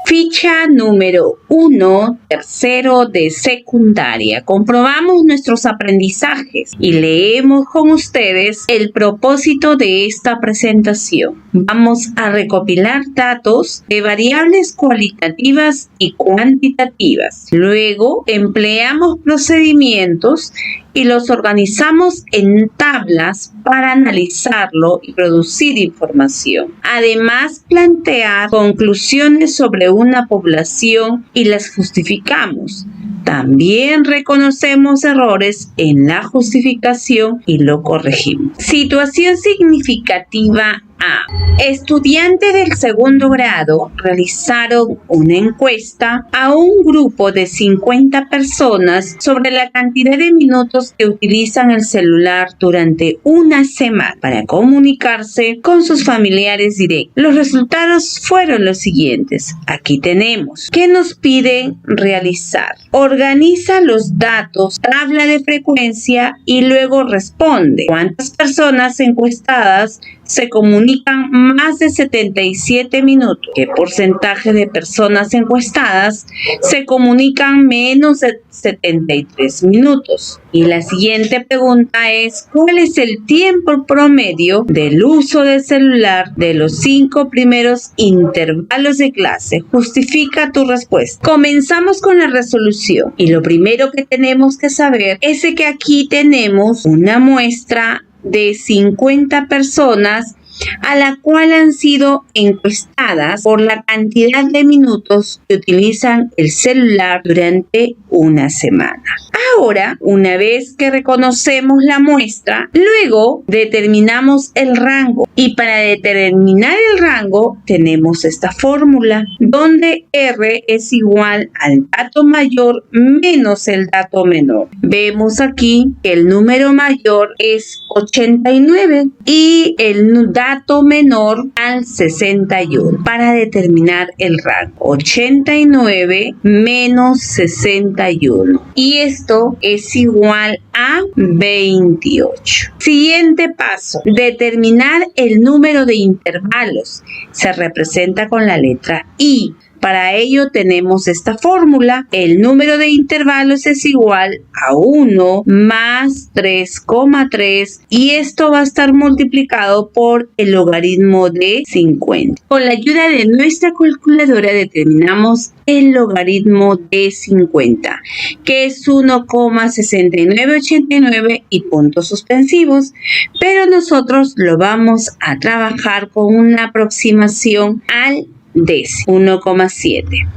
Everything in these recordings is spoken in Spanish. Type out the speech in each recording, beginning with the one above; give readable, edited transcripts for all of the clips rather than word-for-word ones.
Ficha número 1, tercero de secundaria. Comprobamos nuestros aprendizajes y leemos con ustedes el propósito de esta presentación. Vamos a recopilar datos de variables cualitativas y cuantitativas. Luego empleamos procedimientos y los organizamos en tablas para analizarlo y producir información. Además, plantear conclusiones sobre una población y las justificamos. También reconocemos errores en la justificación y lo corregimos. Situación significativa A. Estudiantes del segundo grado realizaron una encuesta a un grupo de 50 personas sobre la cantidad de minutos que utilizan el celular durante una semana para comunicarse con sus familiares directos. Los resultados fueron los siguientes. Aquí tenemos. ¿Qué nos piden realizar? Organiza los datos, tabla de frecuencia y luego responde. ¿Cuántas personas encuestadas se comunican más de 77 minutos? ¿Qué porcentaje de personas encuestadas se comunican menos de 73 minutos? Y la siguiente pregunta es, ¿cuál es el tiempo promedio del uso del celular de los 5 primeros intervalos de clase? Justifica tu respuesta. Comenzamos con la resolución y lo primero que tenemos que saber es que aquí tenemos una muestra de 50 personas a la cual han sido encuestadas por la cantidad de minutos que utilizan el celular durante una semana. Ahora, una vez que reconocemos la muestra, luego determinamos el rango. Y para determinar el rango tenemos esta fórmula donde R es igual al dato mayor menos el dato menor. Vemos aquí que el número mayor es 89 y el dato menor al 61 para determinar el rango. 89 menos 61 y esto es igual a 28. Siguiente paso, determinar el número de intervalos. Se representa con la letra I. Para ello tenemos esta fórmula. El número de intervalos es igual a 1 más 3,3 y esto va a estar multiplicado por el logaritmo de 50. Con la ayuda de nuestra calculadora determinamos el logaritmo de 50, que es 1,6989 y puntos suspensivos, pero nosotros lo vamos a trabajar con una aproximación al décimo, 1,7.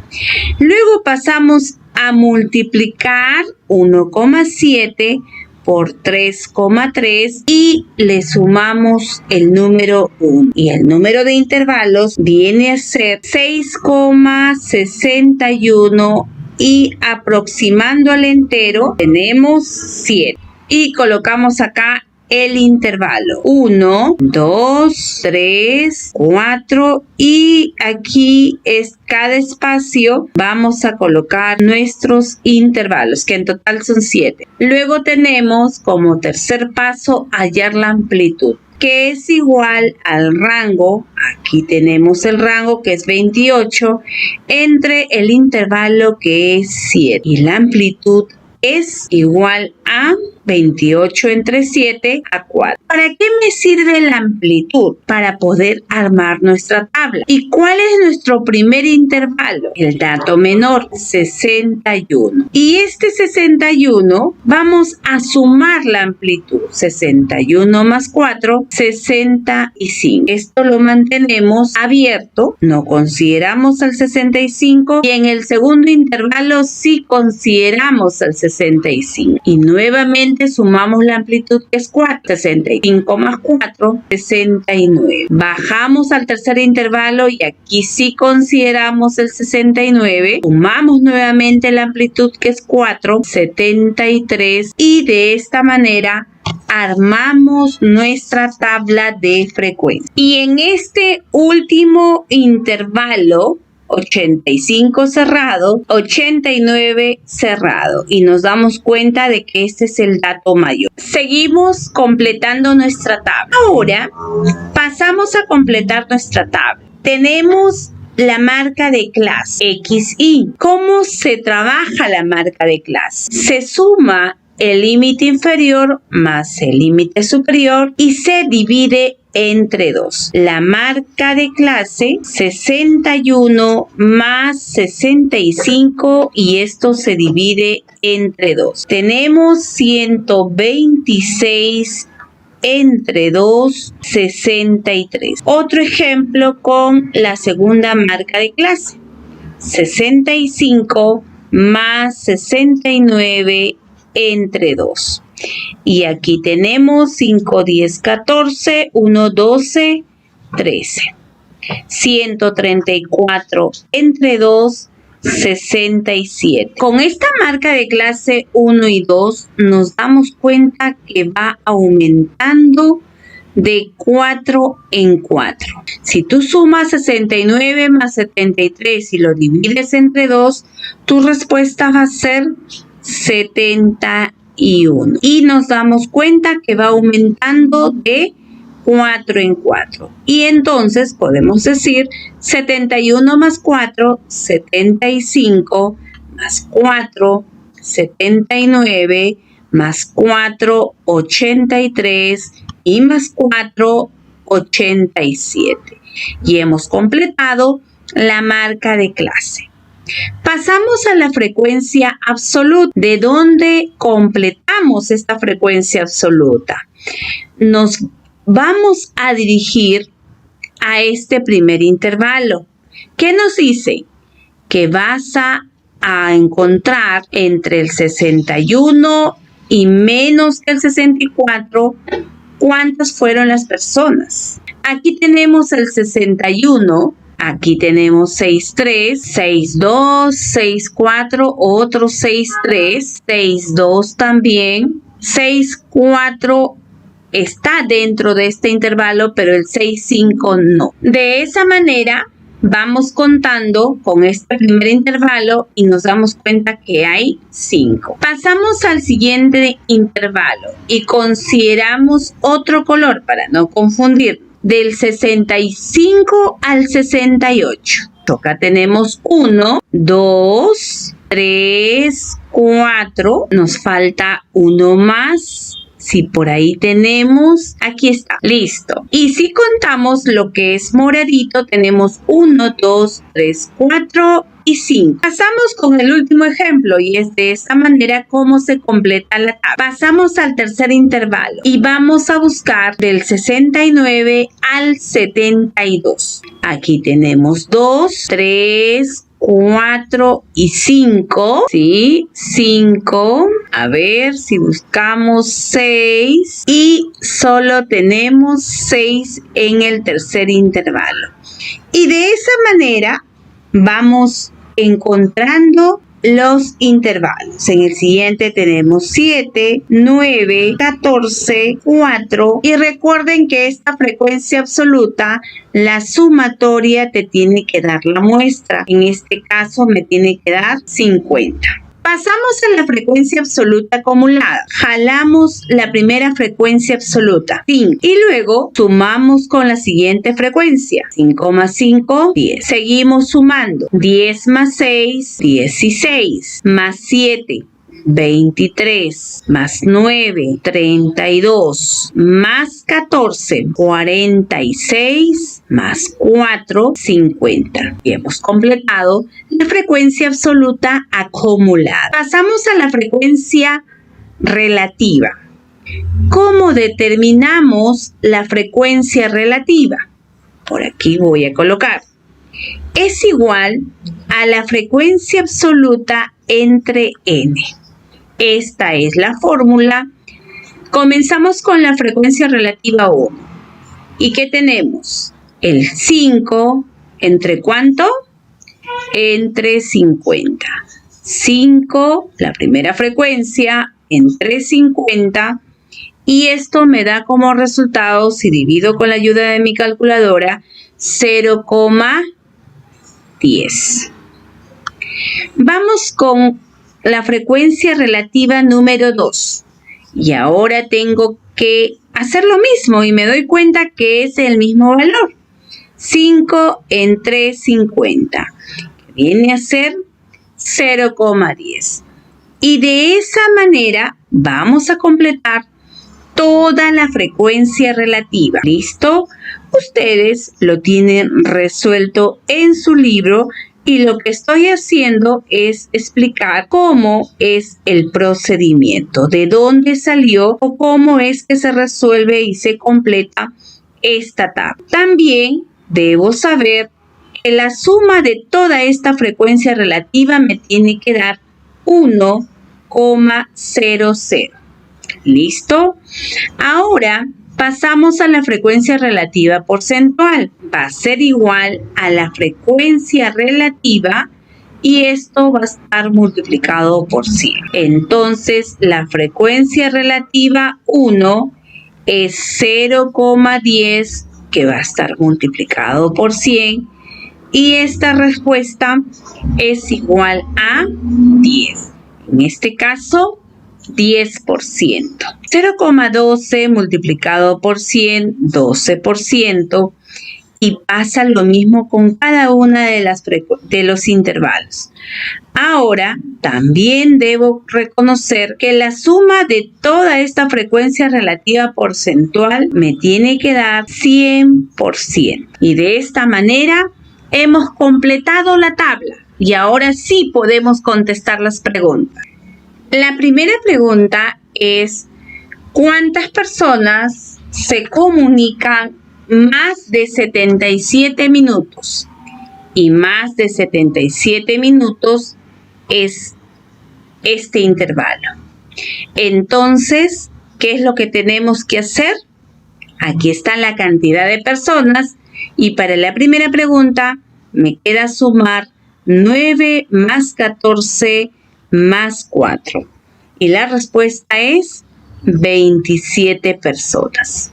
Luego pasamos a multiplicar 1,7 por 3,3 y le sumamos el número 1. Y el número de intervalos viene a ser 6,61 y aproximando al entero tenemos 7. Y colocamos acá el intervalo 1, 2, 3, 4 y aquí es cada espacio vamos a colocar nuestros intervalos que en total son 7. Luego tenemos como tercer paso hallar la amplitud, que es igual al rango. Aquí tenemos el rango que es 28 entre el intervalo que es 7 y la amplitud es igual a 28 entre 7 a 4. ¿Para qué me sirve la amplitud? Para poder armar nuestra tabla. ¿Y cuál es nuestro primer intervalo? El dato menor, 61. Y este 61 vamos a sumar la amplitud. 61 más 4, 65. Esto lo mantenemos abierto, no consideramos al 65 y en el segundo intervalo sí consideramos al 65. Y nuevamente sumamos la amplitud que es 4, 65 más 4, 69. Bajamos al tercer intervalo y aquí sí consideramos el 69. Sumamos nuevamente la amplitud que es 4, 73 y de esta manera armamos nuestra tabla de frecuencia. Y en este último intervalo 85 cerrado, 89 cerrado y nos damos cuenta de que este es el dato mayor. Seguimos completando nuestra tabla. Ahora pasamos a completar nuestra tabla. Tenemos la marca de clase, XY. ¿Cómo se trabaja la marca de clase? Se suma el límite inferior más el límite superior y se divide entre 2. La marca de clase 61 más 65 y esto se divide entre 2. Tenemos 126 entre 2, 63. Otro ejemplo con la segunda marca de clase. 65 más 69 entre 2. Y aquí tenemos 5, 10, 14, 1, 12, 13. 134 entre 2, 67. Con esta marca de clase 1 y 2 nos damos cuenta que va aumentando de 4 en 4. Si tú sumas 69 más 73 y lo divides entre 2, tu respuesta va a ser 71. Y nos damos cuenta que va aumentando de 4 en 4. Y entonces podemos decir 71 más 4, 75, más 4, 79, más 4, 83 y más 4, 87. Y hemos completado la marca de clase. Pasamos a la frecuencia absoluta. ¿De dónde completamos esta frecuencia absoluta? Nos vamos a dirigir a este primer intervalo. ¿Qué nos dice? Que vas a encontrar entre el 61 y menos que el 64 cuántas fueron las personas. Aquí tenemos el 61. Aquí tenemos 63, 62, 64, otro 63, 62 también, 64 está dentro de este intervalo, pero el 65 no. De esa manera vamos contando con este primer intervalo y nos damos cuenta que hay 5. Pasamos al siguiente intervalo y consideramos otro color para no confundirnos. Del 65 al 68. Acá tenemos 1, 2, 3, 4. Nos falta uno más. Si por ahí tenemos, aquí está, listo. Y si contamos lo que es moradito, tenemos 1, 2, 3, 4 y 5. Pasamos con el último ejemplo y es de esta manera como se completa la tabla. Pasamos al tercer intervalo y vamos a buscar del 69 al 72. Aquí tenemos 2, 3, 4 y 5, ¿sí? 5, a ver si buscamos 6 y solo tenemos 6 en el tercer intervalo. Y de esa manera vamos encontrando los intervalos. En el siguiente tenemos 7, 9, 14, 4 y recuerden que esta frecuencia absoluta, la sumatoria te tiene que dar la muestra. En este caso me tiene que dar 50. Pasamos a la frecuencia absoluta acumulada. Jalamos la primera frecuencia absoluta, 5, y luego sumamos con la siguiente frecuencia. 5 más 5, 10. Seguimos sumando. 10 más 6, 16. Más 7, 23, más 9, 32, más 14, 46, más 4, 50. Y hemos completado la frecuencia absoluta acumulada. Pasamos a la frecuencia relativa. ¿Cómo determinamos la frecuencia relativa? Por aquí voy a colocar. Es igual a la frecuencia absoluta entre n. Esta es la fórmula. Comenzamos con la frecuencia relativa 1. ¿Y qué tenemos? El 5, ¿entre cuánto? Entre 50. 5, la primera frecuencia, entre 50. Y esto me da como resultado, si divido con la ayuda de mi calculadora, 0,10. Vamos con la frecuencia relativa número 2. Y ahora tengo que hacer lo mismo y me doy cuenta que es el mismo valor. 5 entre 50, que viene a ser 0,10. Y de esa manera vamos a completar toda la frecuencia relativa. ¿Listo? Ustedes lo tienen resuelto en su libro y lo que estoy haciendo es explicar cómo es el procedimiento, de dónde salió o cómo es que se resuelve y se completa esta tabla. También debo saber que la suma de toda esta frecuencia relativa me tiene que dar 1,00. ¿Listo? Ahora pasamos a la frecuencia relativa porcentual. Va a ser igual a la frecuencia relativa y esto va a estar multiplicado por 100. Entonces, la frecuencia relativa 1 es 0,10 que va a estar multiplicado por 100 y esta respuesta es igual a 10. En este caso, 10%. 0,12 multiplicado por 100, 12%. Y pasa lo mismo con cada una de los intervalos. Ahora, también debo reconocer que la suma de toda esta frecuencia relativa porcentual me tiene que dar 100%. Y de esta manera hemos completado la tabla. Y ahora sí podemos contestar las preguntas. La primera pregunta es, ¿cuántas personas se comunican más de 77 minutos? Y más de 77 minutos es este intervalo. Entonces, ¿qué es lo que tenemos que hacer? Aquí está la cantidad de personas y para la primera pregunta me queda sumar 9 más 14 más 4. Y la respuesta es 27 personas.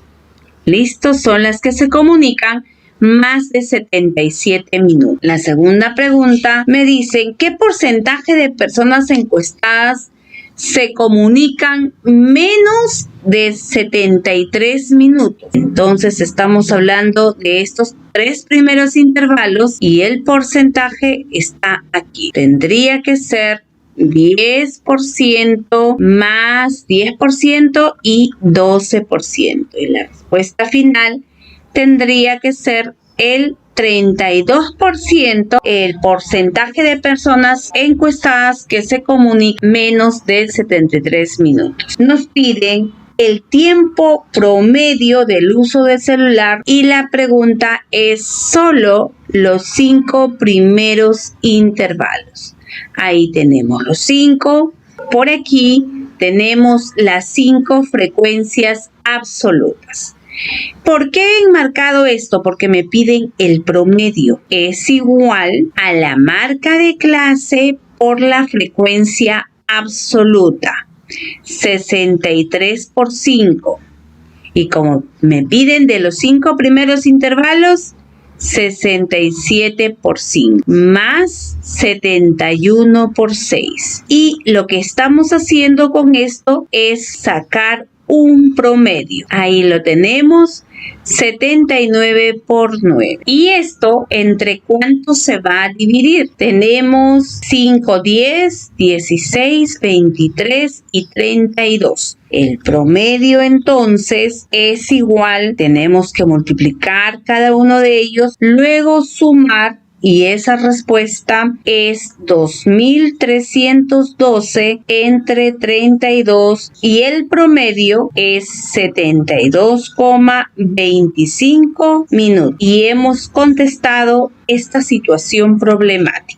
¿Listo? Son las que se comunican más de 77 minutos. La segunda pregunta me dicen, ¿qué porcentaje de personas encuestadas se comunican menos de 73 minutos? Entonces estamos hablando de estos 3 primeros intervalos y el porcentaje está aquí. Tendría que ser 10% más 10% y 12%. Y la respuesta final tendría que ser el 32%, el porcentaje de personas encuestadas que se comunican menos de 73 minutos. Nos piden el tiempo promedio del uso del celular y la pregunta es solo los 5 primeros intervalos. Ahí tenemos los 5. Por aquí tenemos las 5 frecuencias absolutas. ¿Por qué he enmarcado esto? Porque me piden el promedio. Es igual a la marca de clase por la frecuencia absoluta. 63 por 5. Y como me piden de los 5 primeros intervalos, 67 por 5 más 71 por 6. Y lo que estamos haciendo con esto es sacar un promedio. Ahí lo tenemos, 79 por 9. ¿Y esto entre cuánto se va a dividir? Tenemos 5, 10, 16, 23 y 32. El promedio entonces es igual, tenemos que multiplicar cada uno de ellos, luego sumar y esa respuesta es 2.312 entre 32 y el promedio es 72,25 minutos. Y hemos contestado esta situación problemática.